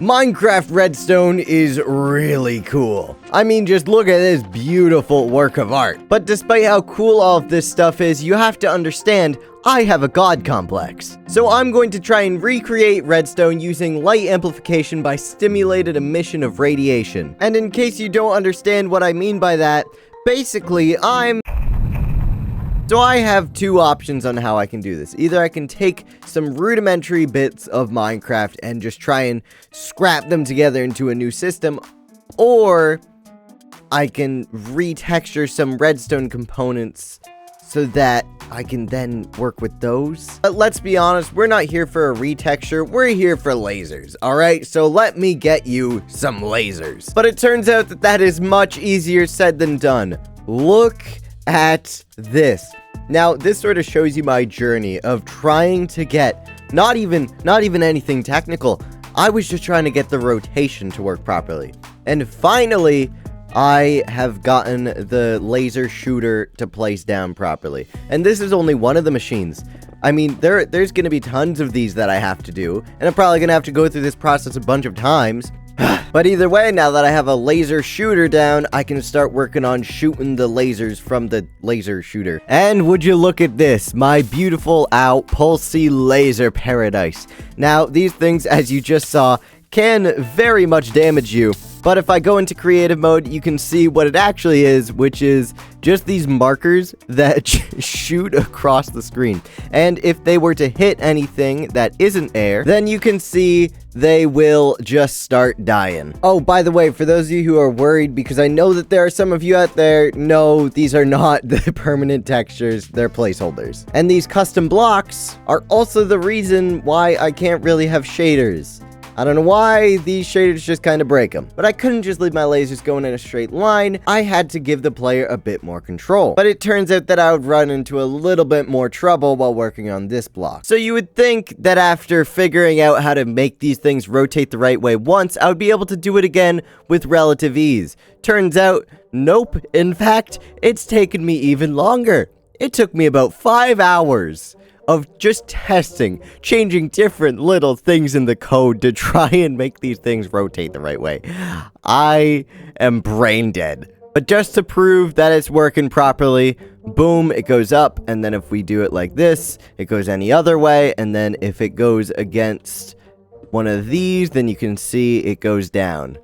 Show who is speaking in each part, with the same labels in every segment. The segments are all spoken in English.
Speaker 1: Minecraft Redstone is really cool. I mean, just look at this beautiful work of art. But despite how cool all of this stuff is, you have to understand, I have a god complex. So I'm going to try and recreate redstone using light amplification by stimulated emission of radiation. And in case you don't understand what I mean by that, basically, So I have two options on how I can do this. Either I can take some rudimentary bits of Minecraft and just try and scrap them together into a new system, or I can retexture some redstone components so that I can then work with those. But let's be honest, we're not here for a retexture, we're here for lasers, alright? So let me get you some lasers. But it turns out that that is much easier said than done. Look at this. Now, this sort of shows you my journey of trying to get, not even anything technical. I was just trying to get the rotation to work properly. And finally, I have gotten the laser shooter to place down properly. And this is only one of the machines. I mean, there's going to be tons of these that I have to do, and I'm probably going to have to go through this process a bunch of times. But either way, now that I have a laser shooter down, I can start working on shooting the lasers from the laser shooter. And would you look at this, my beautiful pulsy laser paradise. Now, these things, as you just saw, can very much damage you. But if I go into creative mode, you can see what it actually is, which is just these markers that shoot across the screen. And if they were to hit anything that isn't air, then you can see they will just start dying. Oh, by the way, for those of you who are worried, because I know that there are some of you out there, no, these are not the permanent textures, they're placeholders. And these custom blocks are also the reason why I can't really have shaders. I don't know why, these shaders just kind of break them. But I couldn't just leave my lasers going in a straight line. I had to give the player a bit more control. But it turns out that I would run into a little bit more trouble while working on this block. So you would think that after figuring out how to make these things rotate the right way once, I would be able to do it again with relative ease. Turns out, nope. In fact, it's taken me even longer. It took me about 5 hours of just testing, changing different little things in the code to try and make these things rotate the right way. I am brain dead. But just to prove that it's working properly, boom, it goes up, and then if we do it like this, it goes any other way, and then if it goes against one of these, then you can see it goes down.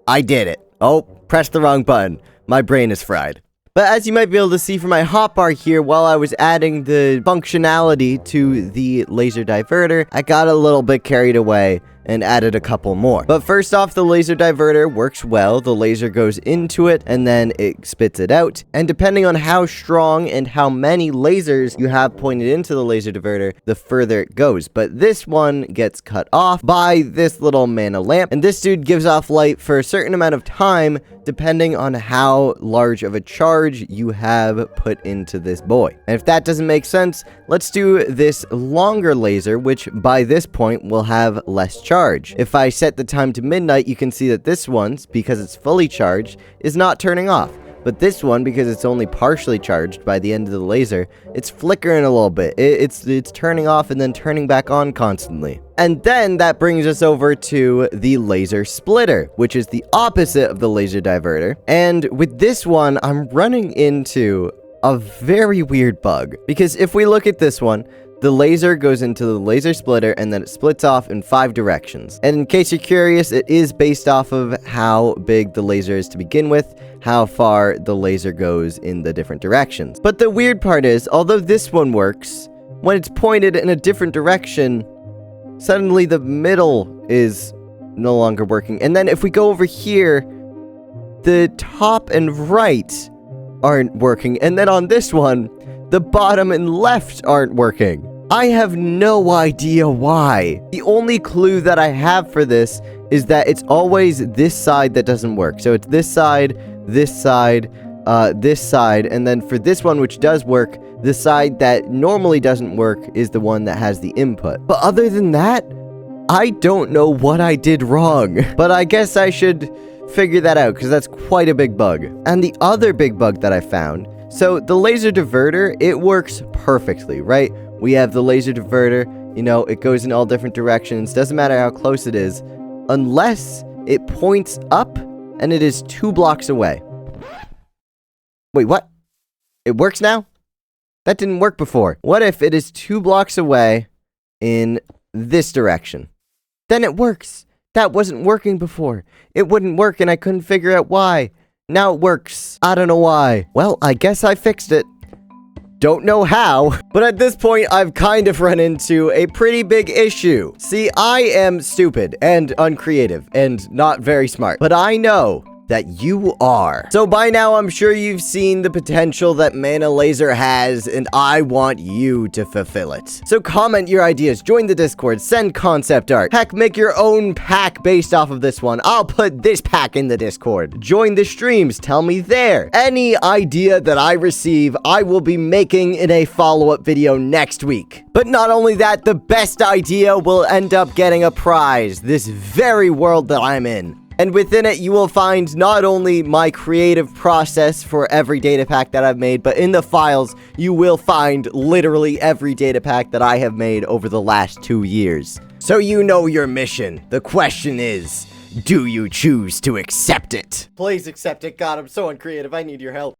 Speaker 1: I did it. Oh, pressed the wrong button. My brain is fried. But as you might be able to see from my hotbar here, while I was adding the functionality to the laser diverter, I got a little bit carried away and added a couple more. But first off, the laser diverter works well. The laser goes into it and then it spits it out. And depending on how strong and how many lasers you have pointed into the laser diverter, the further it goes. But this one gets cut off by this little mana lamp. And this dude gives off light for a certain amount of time, depending on how large of a charge you have put into this boy. And if that doesn't make sense, let's do this longer laser, which by this point will have less charge. If I set the time to midnight, you can see that this one's, because it's fully charged, is not turning off. But this one, because it's only partially charged by the end of the laser, it's flickering a little bit. It's turning off and then turning back on constantly. And then that brings us over to the laser splitter, which is the opposite of the laser diverter. And with this one, I'm running into a very weird bug. Because if we look at this one, the laser goes into the laser splitter and then it splits off in 5 directions. And in case you're curious, it is based off of how big the laser is to begin with, how far the laser goes in the different directions. But the weird part is, although this one works, when it's pointed in a different direction, suddenly the middle is no longer working. And then if we go over here, the top and right aren't working. And then on this one, the bottom and left aren't working. I have no idea why. The only clue that I have for this is that it's always this side that doesn't work. So it's this side, this side, this side, and then for this one, which does work, the side that normally doesn't work is the one that has the input. But other than that, I don't know what I did wrong. But I guess I should figure that out, because that's quite a big bug. And the other big bug that I found, so the laser diverter, it works perfectly, right? We have the laser diverter, you know, it goes in all different directions, doesn't matter how close it is. unless it points up and it is 2 blocks away. Wait, what? It works now? That didn't work before. What if it is 2 blocks away in this direction? Then it works. That wasn't working before. It wouldn't work and I couldn't figure out why. Now it works. I don't know why. Well, I guess I fixed it. Don't know how, but at this point, I've kind of run into a pretty big issue. See, I am stupid and uncreative and not very smart, but I know that you are. So by now, I'm sure you've seen the potential that Mana Laser has, and I want you to fulfill it. So comment your ideas, join the Discord, send concept art. Heck, make your own pack based off of this one. I'll put this pack in the Discord. Join the streams, tell me there. Any idea that I receive, I will be making in a follow-up video next week. But not only that, the best idea will end up getting a prize, this very world that I'm in. And within it, you will find not only my creative process for every data pack that I've made, but in the files, you will find literally every data pack that I have made over the last 2 years. So you know your mission. The question is, do you choose to accept it? Please accept it. God, I'm so uncreative. I need your help.